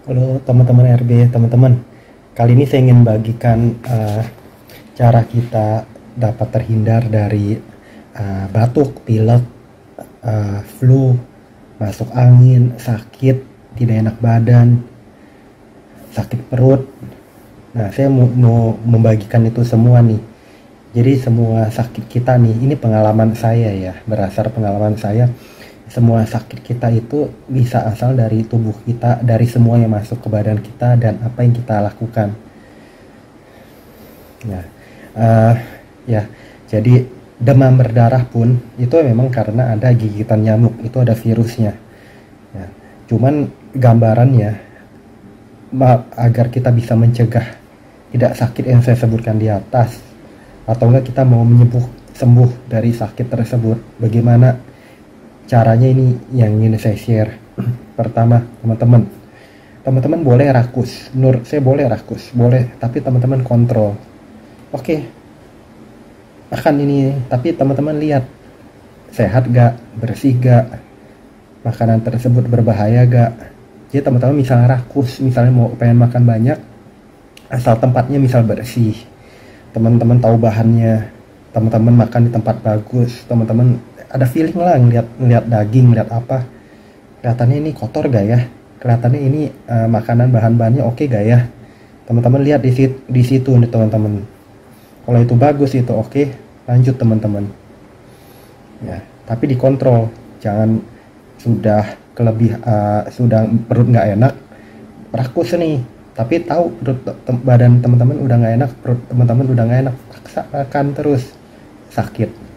Halo teman-teman RB, teman-teman. Kali ini saya ingin bagikan cara kita dapat terhindar dari batuk, pilek, flu, masuk angin, sakit, tidak enak badan, sakit perut. Nah, saya mau membagikan itu semua nih. Jadi semua sakit kita nih, ini pengalaman saya ya, berdasar pengalaman saya. Semua sakit kita itu bisa asal dari tubuh kita, dari semua yang masuk ke badan kita dan apa yang kita lakukan. Nah, eh, ya, jadi demam berdarah pun itu memang karena ada gigitan nyamuk, itu ada virusnya. Ya, cuman gambarannya agar kita bisa mencegah tidak sakit yang saya sebutkan di atas, atau enggak kita mau sembuh dari sakit tersebut, bagaimana caranya ini yang ingin saya share. Pertama, teman-teman boleh rakus, menurut saya boleh rakus, boleh, tapi teman-teman kontrol. Oke, makan ini, tapi teman-teman lihat sehat gak, bersih gak, makanan tersebut berbahaya gak. Jadi teman-teman misalnya rakus, misalnya mau pengen makan banyak, asal tempatnya misal bersih, teman-teman tahu bahannya, teman-teman makan di tempat bagus, teman-teman ada feeling lah ngeliat daging, ngeliat apa, kelihatannya ini kotor gak ya, kelihatannya ini makanan bahan-bahannya oke gak ya, teman-teman lihat di situ nih teman-teman. Kalau itu bagus, itu oke, lanjut teman-teman ya, tapi dikontrol, jangan sudah sudah perut nggak enak rakus nih, tapi tahu badan teman-teman udah nggak enak, perut teman-teman udah nggak enak, paksa makan terus, sakit.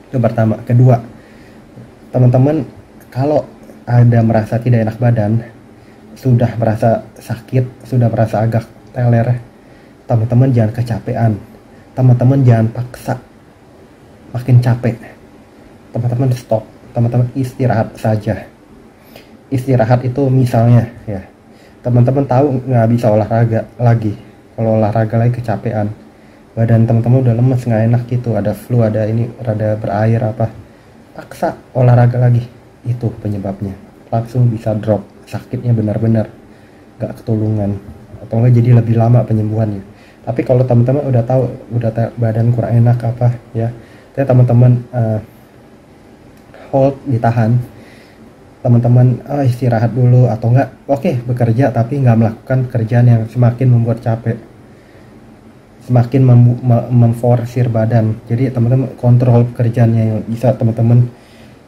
Itu pertama. Kedua, teman-teman kalau ada merasa tidak enak badan, sudah merasa sakit, sudah merasa agak teler, teman-teman jangan kecapean, teman-teman jangan paksa makin capek, teman-teman stop, teman-teman istirahat saja. Istirahat itu misalnya ya, teman-teman tahu nggak bisa olahraga lagi, kalau olahraga lagi kecapean, badan teman-teman udah lemes, nggak enak gitu, ada flu, ada ini, rada berair apa, paksa olahraga lagi, itu penyebabnya, langsung bisa drop sakitnya, benar-benar nggak ketulungan, atau nggak jadi lebih lama penyembuhannya. Tapi kalau teman-teman udah tahu, badan kurang enak apa ya, teman-teman hold, ditahan, teman-teman istirahat dulu, atau enggak oke bekerja tapi nggak melakukan pekerjaan yang semakin membuat capek, semakin memforsir badan. Jadi teman-teman kontrol pekerjaannya, yang bisa teman-teman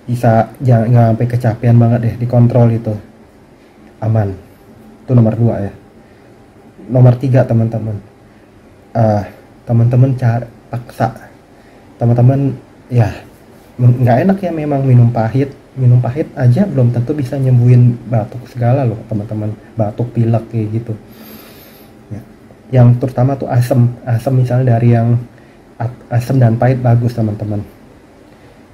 bisa jangan nggak sampai kecapean banget deh, dikontrol, itu aman. Itu nomor 2 ya. Nomor 3, teman-teman cara paksa, teman-teman ya nggak enak ya, memang minum pahit aja belum tentu bisa nyembuhin batuk segala loh teman-teman, batuk pilek kayak gitu ya. Yang terutama tuh asam misalnya, dari yang asam dan pahit bagus teman-teman,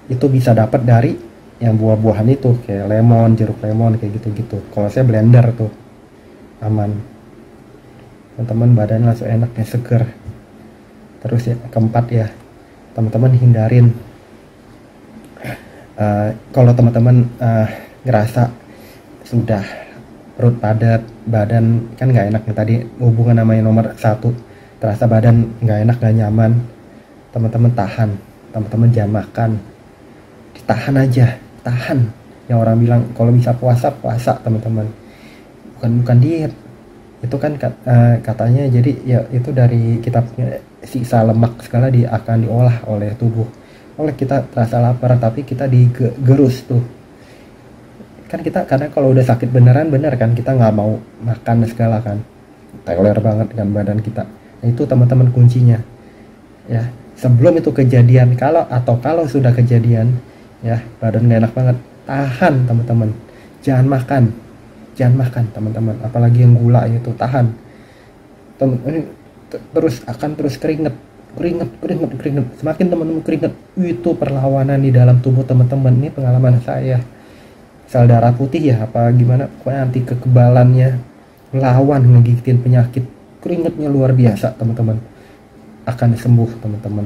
itu bisa dapat dari yang buah-buahan itu kayak lemon, jeruk lemon kayak gitu-gitu. Kalau saya blender tuh aman, teman-teman badannya langsung enak ya, seger. Terus ya, keempat ya, teman-teman hindarin kalau teman-teman ngerasa sudah perut padat, badan kan nggak enak nih, tadi hubungan namanya nomor 1, terasa badan nggak enak, nggak nyaman, teman-teman tahan, teman-teman jangan makan, ditahan aja, tahan. Yang orang bilang kalau bisa puasa teman-teman, bukan diet itu kan katanya, jadi ya itu dari kitab sisa lemak segala akan diolah oleh tubuh, oleh kita terasa lapar tapi kita digerus tuh kan. Kita kadang kalau udah sakit beneran kan kita nggak mau makan segala kan, teler banget dengan badan kita. Nah, itu teman-teman kuncinya ya, sebelum itu kejadian, kalau sudah kejadian ya, badan nggak enak banget, tahan teman-teman, jangan makan teman-teman, apalagi yang gula itu, tahan. Terus keringet, semakin teman-teman keringet, itu perlawanan di dalam tubuh teman-teman. Ini pengalaman saya, sel darah putih ya apa gimana, pokoknya anti kekebalannya lawan ngegigitin penyakit, keringetnya luar biasa teman-teman, akan sembuh teman-teman.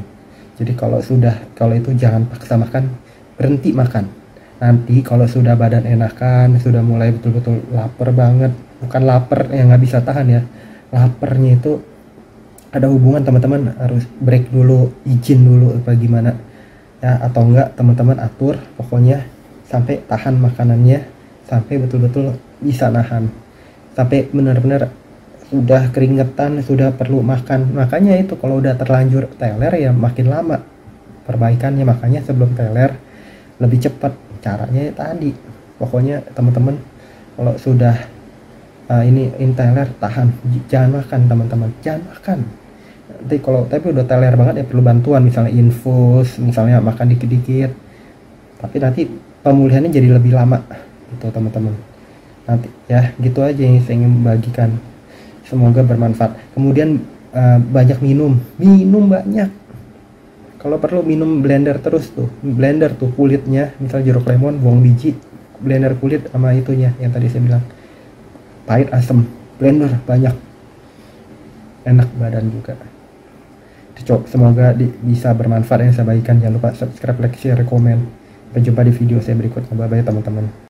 Jadi kalau itu jangan paksa makan, berhenti makan. Nanti kalau sudah badan enakan, sudah mulai betul-betul lapar banget, bukan lapar yang nggak bisa tahan ya. Laparnya itu ada hubungan, teman-teman harus break dulu, izin dulu apa gimana ya, atau enggak teman-teman atur pokoknya sampai tahan makanannya, sampai betul-betul bisa nahan, sampai benar-benar sudah keringetan, sudah perlu makan. Makanya itu kalau udah terlanjur teler ya makin lama perbaikannya. Makanya sebelum teler lebih cepat caranya tadi. Pokoknya teman-teman kalau sudah ini teler tahan, jangan makan teman-teman, jangan makan. Nanti kalau tapi udah teler banget ya perlu bantuan, misalnya infus, misalnya makan dikit-dikit, tapi nanti pemulihannya jadi lebih lama gitu teman-teman. Nanti ya gitu aja yang saya ingin bagikan, semoga bermanfaat. Kemudian banyak minum banyak, kalau perlu minum blender terus tuh, blender tuh kulitnya, misal jeruk lemon buang biji, blender kulit sama itunya yang tadi saya bilang, pahit asam, blender banyak, enak badan juga. Semoga bisa bermanfaat yang saya bagikan. Jangan lupa subscribe, like, share, komen. Sampai jumpa di video saya berikutnya. Bye bye teman-teman.